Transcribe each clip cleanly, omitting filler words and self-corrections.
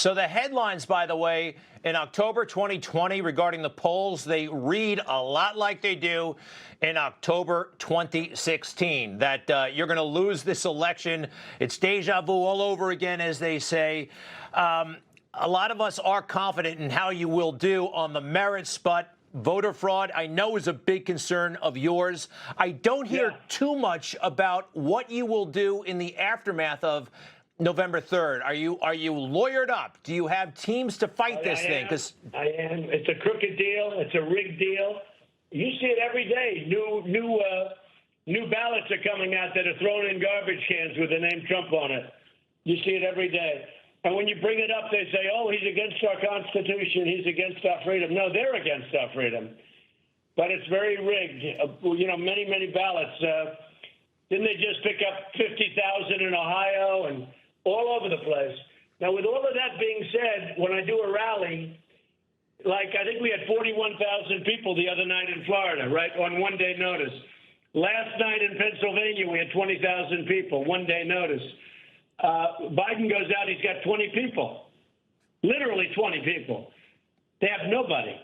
So the headlines, by the way, in October 2020 regarding the polls, they read a lot like they do in October 2016, that you're going to lose this election. It's deja vu all over again, as they say. A lot of us are confident in how you will do on the merits, but voter fraud, I know, is a big concern of yours. I don't hear too much about what you will do in the aftermath of November 3rd. Are you lawyered up? Do you have teams to fight this thing? I am. It's a crooked deal. It's a rigged deal. You see it every day. New ballots are coming out that are thrown in garbage cans with the name Trump on it. You see it every day. And when you bring it up, they say, oh, he's against our Constitution. He's against our freedom. No, they're against our freedom. But it's very rigged. Many, many ballots. Didn't they just pick up 50,000 in Ohio and all over the place? Now, with all of that being said, when I do a rally, like I think we had 41,000 people the other night in Florida, right, on one-day notice. Last night in Pennsylvania, we had 20,000 people, one-day notice. Biden goes out, he's got 20 people, literally 20 people. They have nobody.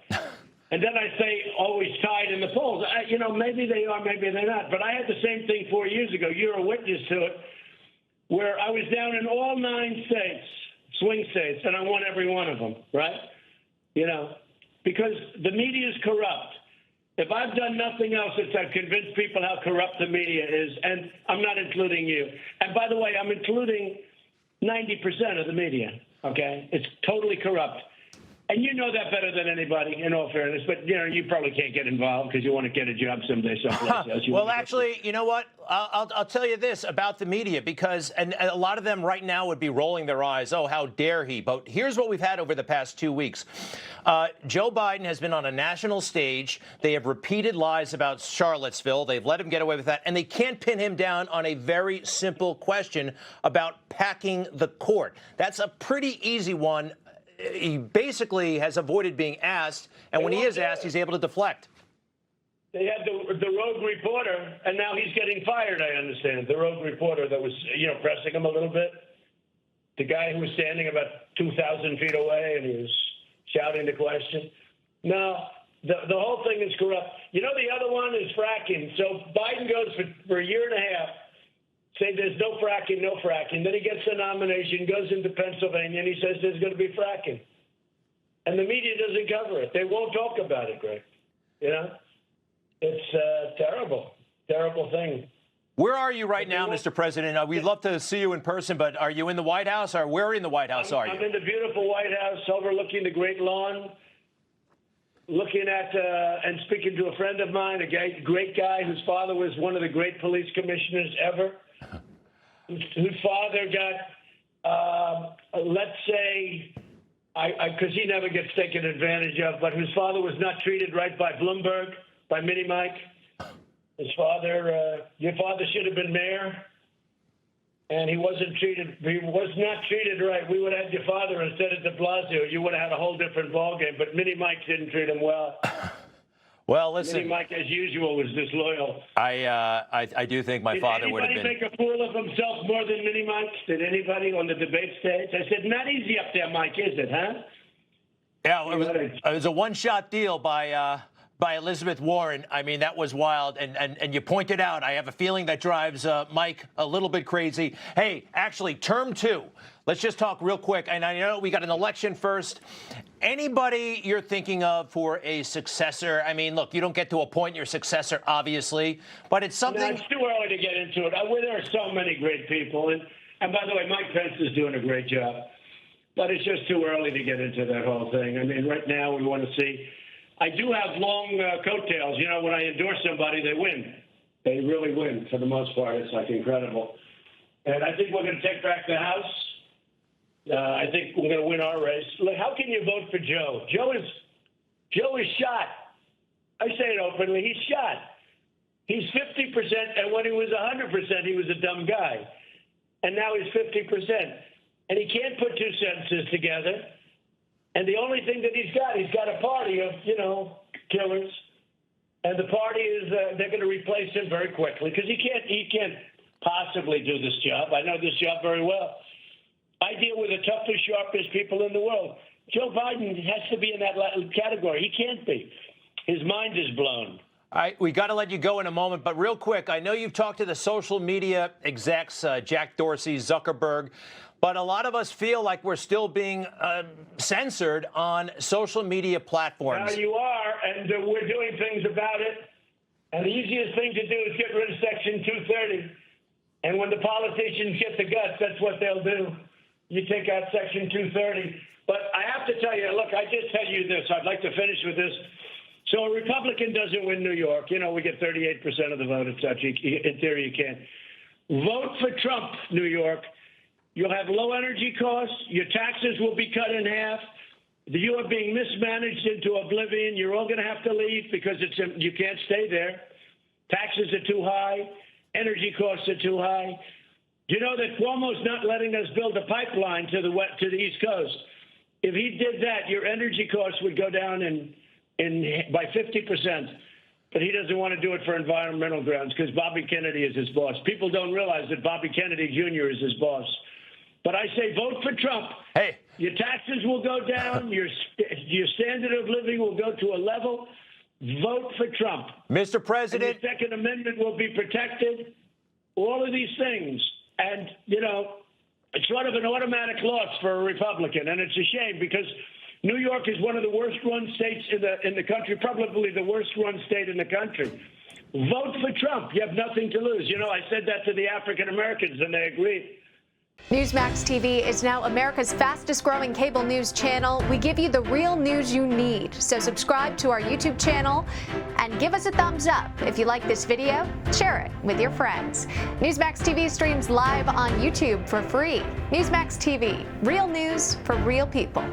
And then I say, always tied in the polls. Maybe they are, maybe they're not. But I had the same thing 4 years ago. You're a witness to it, where I was down in all 9 states, swing states, and I won every one of them, right? Because the media is corrupt. If I've done nothing else, it's I've convinced people how corrupt the media is, and I'm not including you. And by the way, I'm including 90% of the media, okay? It's totally corrupt. And you know that better than anybody, in all fairness. But, you probably can't get involved because you want to get a job someday someplace else. Well, actually, you know what? I'll tell you this about the media, because and a lot of them right now would be rolling their eyes. Oh, how dare he? But here's what we've had over the past 2 weeks. Joe Biden has been on a national stage. They have repeated lies about Charlottesville. They've let him get away with that. And they can't pin him down on a very simple question about packing the court. That's a pretty easy one. He basically has avoided being asked, and when he is asked, he's able to deflect. They had the rogue reporter, and now he's getting fired, I understand. The rogue reporter that was, pressing him a little bit. The guy who was standing about 2,000 feet away, and he was shouting the question. No, the whole thing is corrupt. The other one is fracking. So Biden goes for a year and a half, say there's no fracking, no fracking. Then he gets the nomination, goes into Pennsylvania, and he says there's going to be fracking. And the media doesn't cover it. They won't talk about it, Greg. It's a terrible, terrible thing. Where are you right now, Mr. President? We'd love to see you in person, but are you in the White House, or where in the White House are you? I'm in the beautiful White House overlooking the Great Lawn, looking at and speaking to a friend of mine, a great guy whose father was one of the great police commissioners ever. Whose father got, let's say, because he never gets taken advantage of, but whose father was not treated right by Bloomberg, by Mini Mike. His father, your father should have been mayor, and he was not treated right. We would have had your father instead of de Blasio. You would have had a whole different ballgame, but Mini Mike didn't treat him well. Well, listen. Mini Mike, as usual, was disloyal. I do think my father would have been. Did anybody make a fool of himself more than Mini Mike? Did anybody on the debate stage? I said, not easy up there, Mike, is it, huh? Yeah, it was a one-shot deal by Elizabeth Warren. I mean, that was wild. And you pointed out, I have a feeling that drives Mike a little bit crazy. Hey, actually, term 2. Let's just talk real quick. And I know we got an election first. Anybody you're thinking of for a successor? I mean, look, you don't get to appoint your successor, obviously, but it's something. No, it's too early to get into it. There are so many great people. And by the way, Mike Pence is doing a great job. But it's just too early to get into that whole thing. I mean, right now we want to see. I do have long coattails. When I endorse somebody, they win. They really win for the most part. It's like incredible. And I think we're going to take back the House. I think we're going to win our race. Look, how can you vote for Joe? Joe is shot. I say it openly. He's shot. He's 50%, and when he was 100%, he was a dumb guy. And now he's 50%. And he can't put 2 sentences together. And the only thing that he's got a party of, killers. And the party is, they're going to replace him very quickly because he can't possibly do this job. I know this job very well. I deal with the toughest, sharpest people in the world. Joe Biden has to be in that category. He can't be. His mind is blown. All right, we got to let you go in a moment, but real quick, I know you've talked to the social media execs, Jack Dorsey, Zuckerberg, but a lot of us feel like we're still being censored on social media platforms. Now you are, and we're doing things about it. And the easiest thing to do is get rid of Section 230. And when the politicians get the guts, that's what they'll do. You take out Section 230. But I have to tell you, look, I just tell you this. I'd like to finish with this. So a Republican doesn't win New York. You know, we get 38% of the vote and such. In theory, you can't. Vote for Trump, New York. You'll have low energy costs. Your taxes will be cut in half. You are being mismanaged into oblivion. You're all going to have to leave because you can't stay there. Taxes are too high. Energy costs are too high. You know that Cuomo's not letting us build a pipeline to the East Coast. If he did that, your energy costs would go down by 50%. But he doesn't want to do it for environmental grounds because Bobby Kennedy is his boss. People don't realize that Bobby Kennedy Jr. is his boss. But I say vote for Trump. Hey. Your taxes will go down. Your standard of living will go to a level. Vote for Trump. Mr. President. And the Second Amendment will be protected. All of these things. And, you know, it's sort of an automatic loss for a Republican. And it's a shame because New York is one of the worst-run states in the country, probably the worst-run state in the country. Vote for Trump. You have nothing to lose. You know, I said that to the African Americans, and they agreed. Newsmax TV is now America's fastest-growing cable news channel. We give you the real news you need. So subscribe to our YouTube channel and give us a thumbs up. If you like this video, share it with your friends. Newsmax TV streams live on YouTube for free. Newsmax TV, real news for real people.